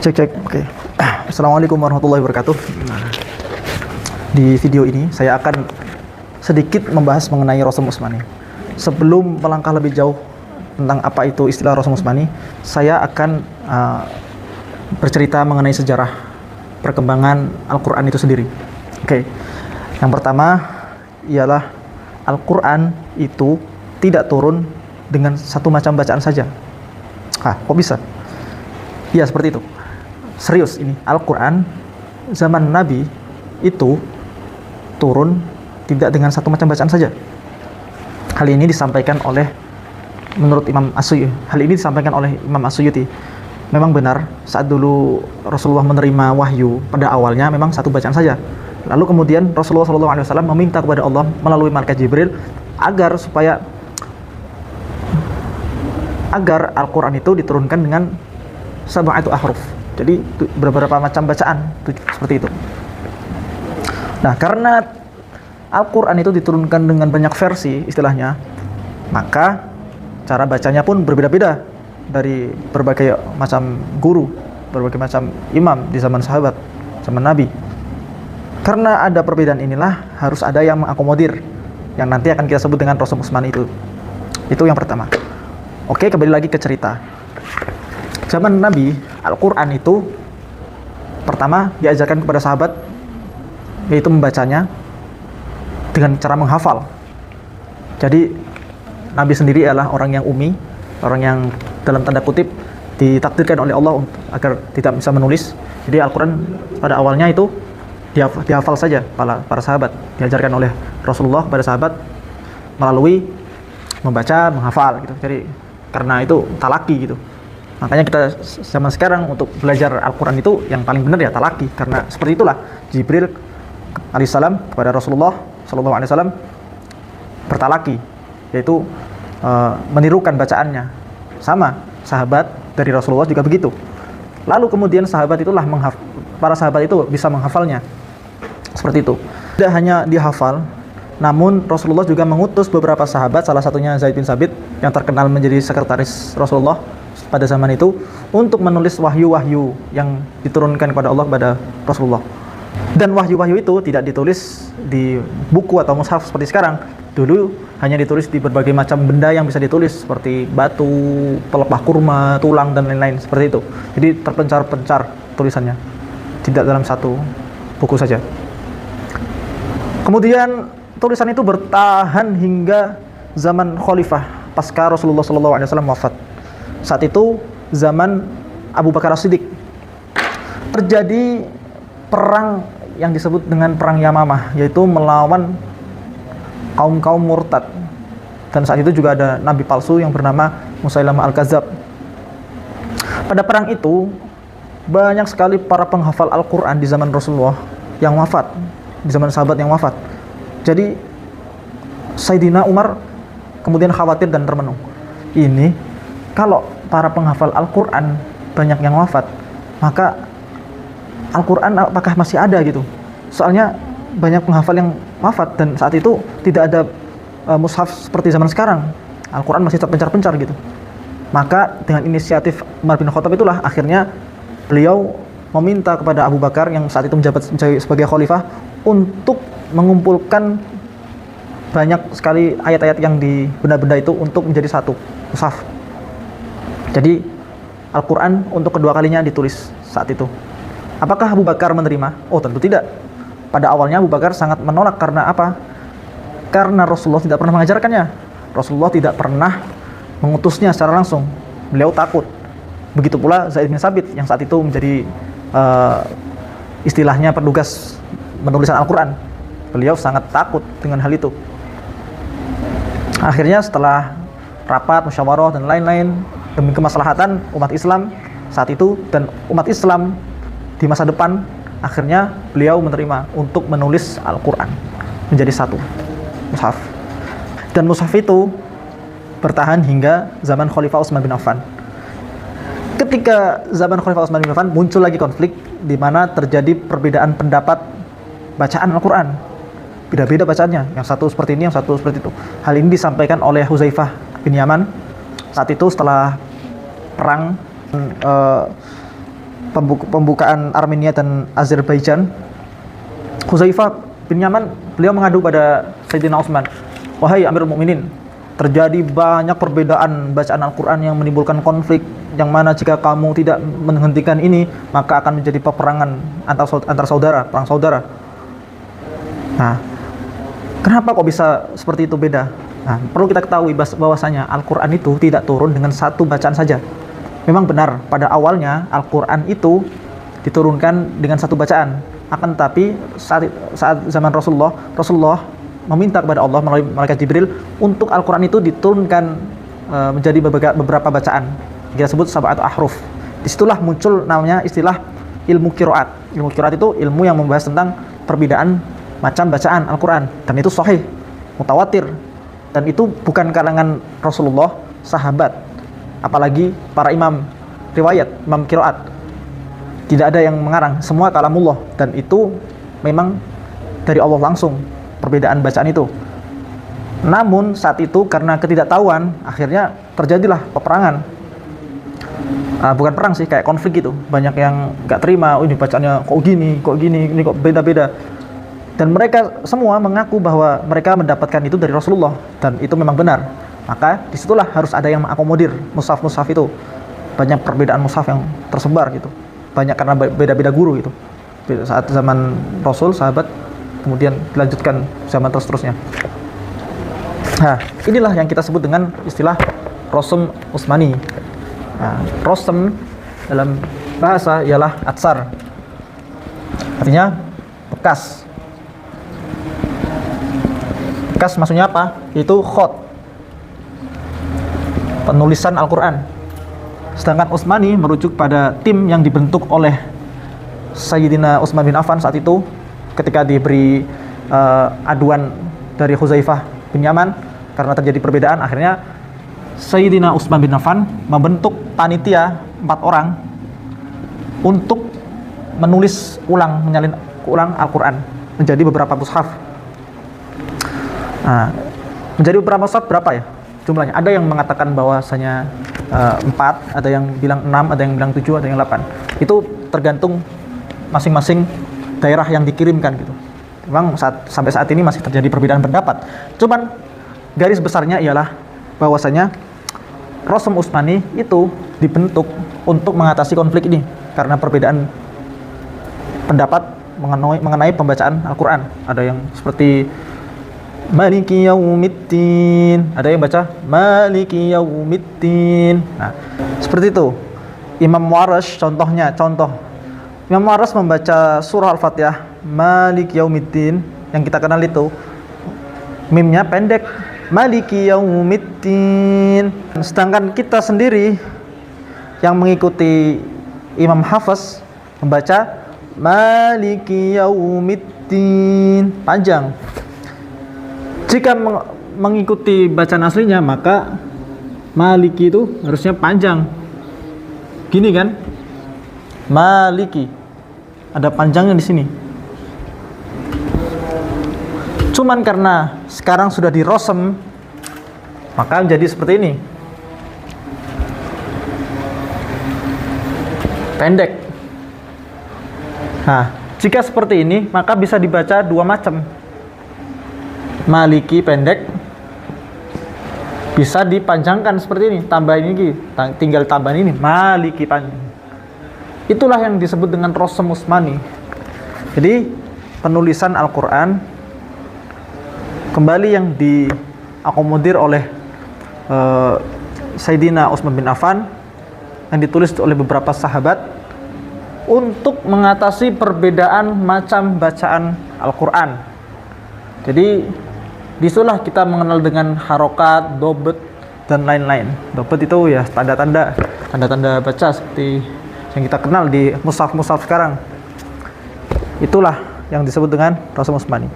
Cek cek. Oke. Assalamualaikum warahmatullahi wabarakatuh. Di video ini saya akan sedikit membahas mengenai Rasul Utsmani. Sebelum melangkah lebih jauh tentang apa itu istilah Rasul Utsmani, saya akan bercerita mengenai sejarah perkembangan Al-Quran itu sendiri. Oke. Yang pertama ialah Al-Quran itu tidak turun dengan satu macam bacaan saja. Kok bisa? Ya, seperti itu. Serius ini, Al-Quran zaman Nabi itu turun tidak dengan satu macam bacaan saja. Hal ini disampaikan oleh menurut Imam As-Suyuti. Hal ini disampaikan oleh Imam As-Suyuti. Memang benar saat dulu Rasulullah menerima wahyu pada awalnya memang satu bacaan saja. Lalu kemudian Rasulullah SAW meminta kepada Allah melalui malaikat Jibril agar Al-Quran itu diturunkan dengan sab'atu ahruf. Jadi beberapa macam bacaan seperti itu. Nah, karena Al-Quran itu diturunkan dengan banyak versi istilahnya, maka cara bacanya pun berbeda-beda dari berbagai macam guru, berbagai macam imam di zaman sahabat, zaman Nabi. Karena ada perbedaan inilah harus ada yang mengakomodir, yang nanti akan kita sebut dengan Rasul Utsmani itu. Itu yang pertama. Oke, kembali lagi ke cerita. Zaman Nabi, Al-Quran itu pertama diajarkan kepada sahabat, yaitu membacanya dengan cara menghafal. Jadi Nabi sendiri adalah orang yang ummi, orang yang dalam tanda kutip ditakdirkan oleh Allah agar tidak bisa menulis. Jadi Al-Quran pada awalnya itu dihafal saja para sahabat, diajarkan oleh Rasulullah pada sahabat melalui membaca, menghafal gitu. Jadi karena itu talaki gitu. Makanya kita zaman sekarang untuk belajar Al-Quran itu yang paling benar ya talaki, karena seperti itulah Jibril alaihissalam kepada Rasulullah SAW bertalaki, yaitu menirukan bacaannya. Sama sahabat dari Rasulullah juga begitu. Lalu kemudian para sahabat itu bisa menghafalnya seperti itu. Tidak hanya dihafal, namun Rasulullah juga mengutus beberapa sahabat, salah satunya Zaid bin Sabit yang terkenal menjadi sekretaris Rasulullah pada zaman itu, untuk menulis wahyu-wahyu yang diturunkan kepada Allah kepada Rasulullah. Dan wahyu-wahyu itu tidak ditulis di buku atau mushaf seperti sekarang. Dulu hanya ditulis di berbagai macam benda yang bisa ditulis, seperti batu, pelepah kurma, tulang, dan lain-lain seperti itu. Jadi terpencar-pencar tulisannya, tidak dalam satu buku saja. Kemudian tulisan itu bertahan hingga zaman Khalifah pasca Rasulullah SAW wafat. Saat itu zaman Abu Bakar As-Siddiq, terjadi perang yang disebut dengan perang Yamamah, yaitu melawan kaum-kaum murtad. Dan saat itu juga ada nabi palsu yang bernama Musailamah Al-Kadzab. Pada perang itu banyak sekali para penghafal Al-Quran di zaman Rasulullah yang wafat, di zaman sahabat yang wafat. Jadi Sayyidina Umar kemudian khawatir dan termenung, ini kalau para penghafal Al-Quran banyak yang wafat, maka Al-Quran apakah masih ada gitu? Soalnya banyak penghafal yang wafat, dan saat itu tidak ada mushaf seperti zaman sekarang. Al-Quran masih terpencar-pencar gitu. Maka dengan inisiatif Umar bin Khattab itulah akhirnya beliau meminta kepada Abu Bakar yang saat itu menjabat sebagai khalifah untuk mengumpulkan banyak sekali ayat-ayat yang di benda-benda itu untuk menjadi satu mushaf. Jadi Al-Quran untuk kedua kalinya ditulis saat itu. Apakah Abu Bakar menerima? Oh, tentu tidak. Pada awalnya Abu Bakar sangat menolak. Karena apa? Karena Rasulullah tidak pernah mengajarkannya. Rasulullah tidak pernah mengutusnya secara langsung. Beliau takut. Begitu pula Zaid bin Sabit yang saat itu menjadi istilahnya petugas penulisan Al-Quran. Beliau sangat takut dengan hal itu. Akhirnya setelah rapat, musyawarah, dan lain-lain, demi kemaslahatan umat Islam saat itu dan umat Islam di masa depan, akhirnya beliau menerima untuk menulis Al-Quran menjadi satu mushaf. Dan mushaf itu bertahan hingga zaman Khalifah Utsman bin Affan. Ketika zaman Khalifah Utsman bin Affan muncul lagi konflik di mana terjadi perbedaan pendapat bacaan Al-Quran. Beda-beda bacaannya, yang satu seperti ini, yang satu seperti itu. Hal ini disampaikan oleh Hudzaifah bin Yaman saat itu setelah perang pembukaan Armenia dan Azerbaijan, Hudzaifah bin Yaman beliau mengadu pada Sayyidina Utsman, "Wahai Amirul Mukminin, terjadi banyak perbedaan bacaan Al-Quran yang menimbulkan konflik, yang mana jika kamu tidak menghentikan ini maka akan menjadi peperangan antar saudara, perang saudara." Nah, kenapa kok bisa seperti itu beda? Nah, perlu kita ketahui bahwasanya Al-Quran itu tidak turun dengan satu bacaan saja. Memang benar pada awalnya Al-Quran itu diturunkan dengan satu bacaan, akan tetapi saat zaman Rasulullah meminta kepada Allah melalui malaikat Jibril untuk Al-Quran itu diturunkan menjadi beberapa bacaan, kita sebut sab'atu ahruf. Disitulah muncul namanya istilah ilmu qiraat. Ilmu qiraat itu ilmu yang membahas tentang perbedaan macam bacaan Al-Quran, dan itu sahih, mutawatir, dan itu bukan kalangan Rasulullah, sahabat, apalagi para imam riwayat, imam qiraat. Tidak ada yang mengarang, semua kalamullah, dan itu memang dari Allah langsung perbedaan bacaan itu. Namun saat itu karena ketidaktahuan akhirnya terjadilah peperangan. Bukan perang sih, kayak konflik gitu. Banyak yang nggak terima, "Oh, ini bacaannya kok gini, ini kok beda-beda." Dan mereka semua mengaku bahwa mereka mendapatkan itu dari Rasulullah, dan itu memang benar. Maka disitulah harus ada yang mengakomodir mushaf-mushaf itu. Banyak perbedaan mushaf yang tersebar gitu. Banyak karena beda-beda guru gitu. Saat zaman Rasul, sahabat, kemudian dilanjutkan zaman terus-terusnya. Nah, inilah yang kita sebut dengan istilah Rasm Utsmani. Nah, Rasm dalam bahasa ialah atsar, artinya bekas. Bekas maksudnya apa? Itu khot, penulisan Al-Quran. Sedangkan Utsmani merujuk pada tim yang dibentuk oleh Sayyidina Utsman bin Affan saat itu ketika diberi aduan dari Hudzaifah bin Yaman karena terjadi perbedaan. Akhirnya Sayyidina Utsman bin Affan membentuk panitia 4 orang untuk menulis ulang, menyalin ulang Al-Quran menjadi beberapa mushaf. Nah, menjadi beberapa mushaf berapa ya jumlahnya? Ada yang mengatakan bahwasanya 4, ada yang bilang 6, ada yang bilang 7, ada yang 8. Itu tergantung masing-masing daerah yang dikirimkan gitu. Memang sampai saat ini masih terjadi perbedaan pendapat. Cuman garis besarnya ialah bahwasanya Rasm Utsmani itu dibentuk untuk mengatasi konflik ini karena perbedaan pendapat mengenai pembacaan Al-Quran. Ada yang seperti Maliki Yaumiddin, ada yang baca Maliki Yaumiddin. Nah, seperti itu. Imam Warsh contoh Imam Warsh membaca surah Al-Fatihah Maliki Yaumiddin, yang kita kenal itu mimnya pendek, Maliki Yaumiddin. Sedangkan kita sendiri yang mengikuti Imam Hafiz membaca Maliki Yaumiddin, panjang. Jika mengikuti bacaan aslinya maka Maliki itu harusnya panjang. Gini kan? Maliki. Ada panjangnya di sini. Cuman karena sekarang sudah di Rasm, maka menjadi seperti ini. Pendek. Nah, jika seperti ini maka bisa dibaca dua macam. Maliki pendek, bisa dipanjangkan seperti ini, tambahin ini, tinggal tambahin ini, Maliki panjang. Itulah yang disebut dengan Rasm Utsmani. Jadi penulisan Al-Quran kembali yang diakomodir oleh Sayyidina Utsman bin Affan, yang ditulis oleh beberapa sahabat untuk mengatasi perbedaan macam bacaan Al-Quran. Jadi disitulah kita mengenal dengan harokat, dobet, dan lain-lain. Dobet itu ya tanda-tanda baca seperti yang kita kenal di mushaf-mushaf sekarang. Itulah yang disebut dengan Rasm Utsmani.